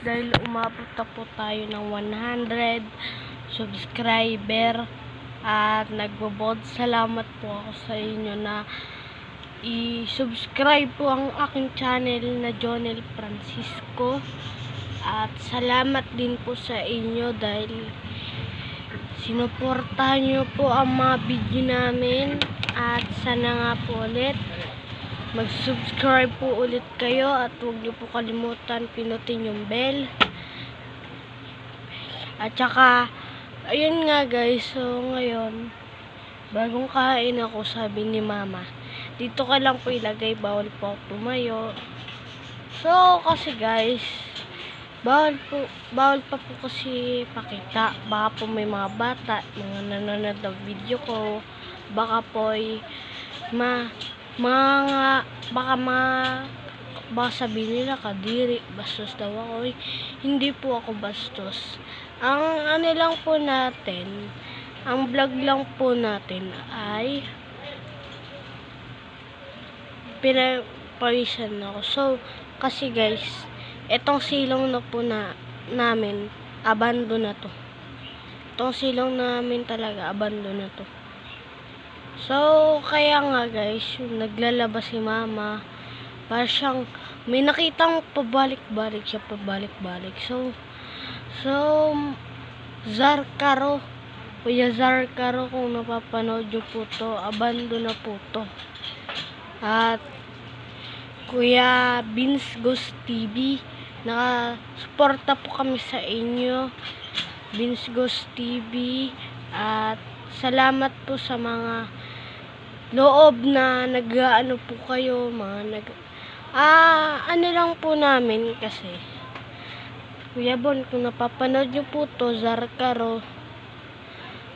dahil umabot na po tayo ng 100 subscriber at nagbobod. Salamat po ako sa inyo na i-subscribe po ang aking channel na Jonel Francisco. At salamat din po sa inyo dahil sinuportahan nyo po ang mga video namin. At sana nga po ulit mag-subscribe po ulit kayo at huwag nyo po kalimutan pinutin yung bell. At saka ayun nga guys, so ngayon bagong kain ako, sabi ni mama dito ka lang po ilagay, bawal po tumayo. So kasi guys, bawal pa po kasi pakita, baka po may mga bata mga nanonood ng video ko, baka po baka sabihin nila kadiri, bastos daw ako. Hindi po ako bastos. Ang ano lang po natin, ang vlog lang po natin ay pinapawisan ako. So kasi guys, etong silong na po namin, abandon na to. Etong silong namin talaga, abandon na to. So, kaya nga guys, naglalabas si mama. Para siyang, may nakitang pabalik-balik siya, pabalik-balik. So, Zarkaro, Kuya Zarkaro, kung napapanood nyo po to, abandon na po to. At, Kuya Vince Ghost TV, naka-suporta po kami sa inyo, Vince Ghost TV. At, salamat po sa mga loob na nag-ano po kayo, mga ano lang po namin kasi Kuya Bon, kung napapanood nyo po to, Zarkaro,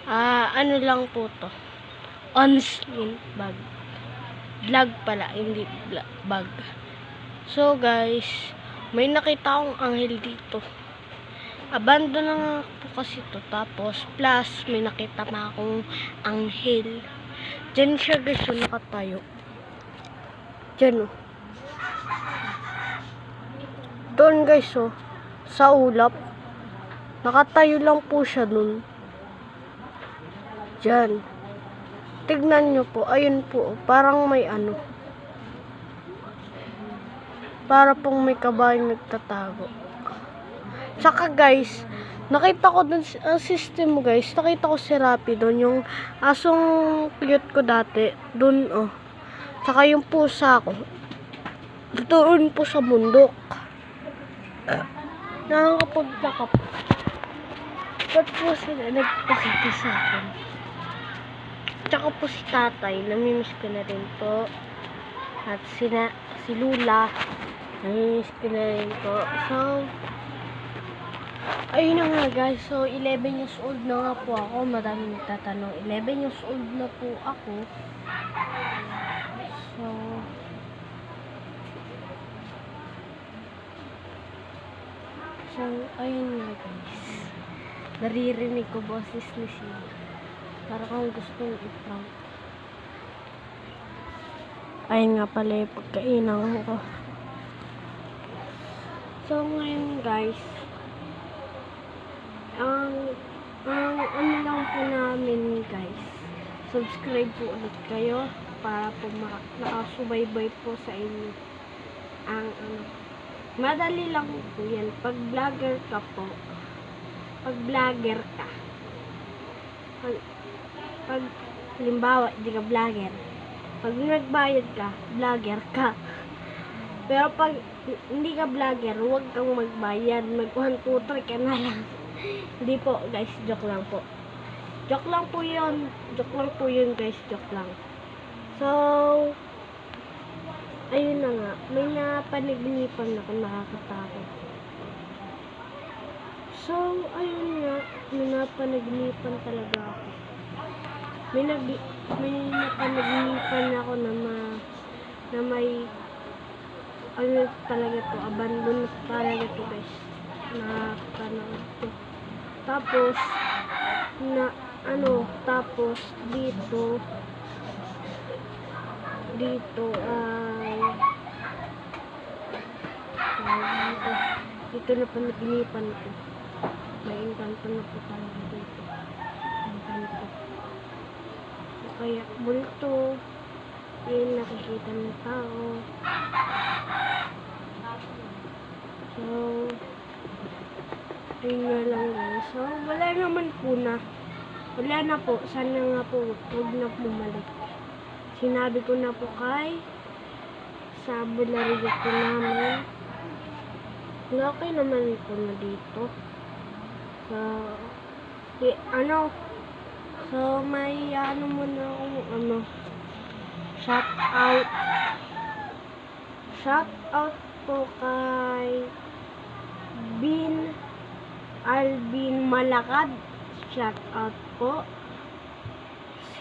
ano lang po to, on-screen vlog pala, hindi vlog. So guys, may nakita akong anghel dito, abandon na nga po kasi to, tapos plus may nakita pa akong anghel. Diyan siya guys, so nakatayo. Diyan oh. Doon guys oh, sa ulap. Nakatayo lang po siya dun. Diyan. Tignan nyo po, ayun po, parang may ano. Para pong may kabayang nagtatago. Saka guys, nakita ko dun, ang system mo guys, nakita ko si Rappi dun, yung asong cute ko dati, dun oh. Saka yung pusa ko, doon po sa bundok. Nakakapagtaka po. Ba't po sila nagpakita sa akin? Tsaka po si tatay, namimiss ko na rin po. At si Lula, namimiss ko na rin po. So, ayun na nga guys, so 11 years old na nga po ako. Madami nagtatanong, 11 years old na po ako. So ayun nga guys, naririnig ko boses ni Sina, para kang gustong i-prank. Ayun nga pala yung pagkainan ko. So ngayon guys, ang ano lang po namin guys, subscribe po ulit kayo para po nakasubaybay po sa inyo ang madali lang po yan. Pag vlogger ka po, pag vlogger ka, pag halimbawa hindi ka vlogger, pag nagbayad ka, vlogger ka. Pero pag hindi ka vlogger, huwag kang magbayad, mag 1, 2, 3 ka na lang. Hindi po guys, joke lang po. Joke lang po yun. Joke lang po yun guys, joke lang. So, ayun na nga, may napanaginipan ako, nakakatakot. So, ayun nga, may napanaginipan talaga ako. May napanaginipan ako na may ano talaga to, abandon talaga to guys. Nakakanood to. Tapos, tapos dito ay Dito na panaginipan ko. May engkanto na po talaga dito. Engkanto. O kaya multo. Yun, nakikita ng tao. So, yun nga lang guys. So, wala naman po na. Wala na po. Sana nga po, huwag na bumalik. Sinabi ko na po kay sa bularyo ko namin. Okay naman po na dito. So, so may muna akong shout out po kay Alvin Malakad. Shout out po.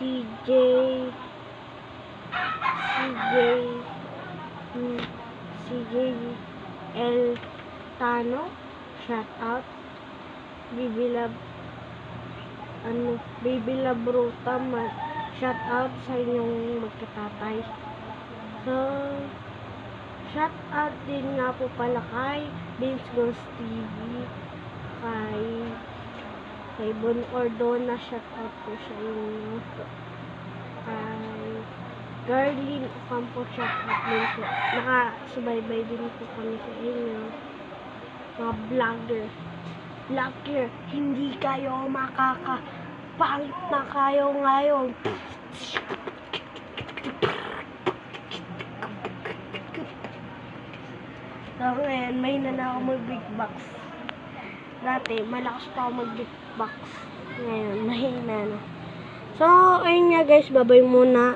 CJ L Tano, shout out. Baby Love Ruta, shout out sa inyong magkatatay. So, shout out din nga po pala kay Vince Goes TV, kay Bon Ordona, shout out po sa inyo. Kay Garlin Ocampo, shout out din po. Nakasubaybay din po kami sa inyo. Mga vlogger, hindi kayo makakapangit na kayo ngayon. So ngayon, may na ako mag-big box. Dati, malakas pa ako mag-big box. Ngayon, mahina na. So, ayun nga guys, babay muna.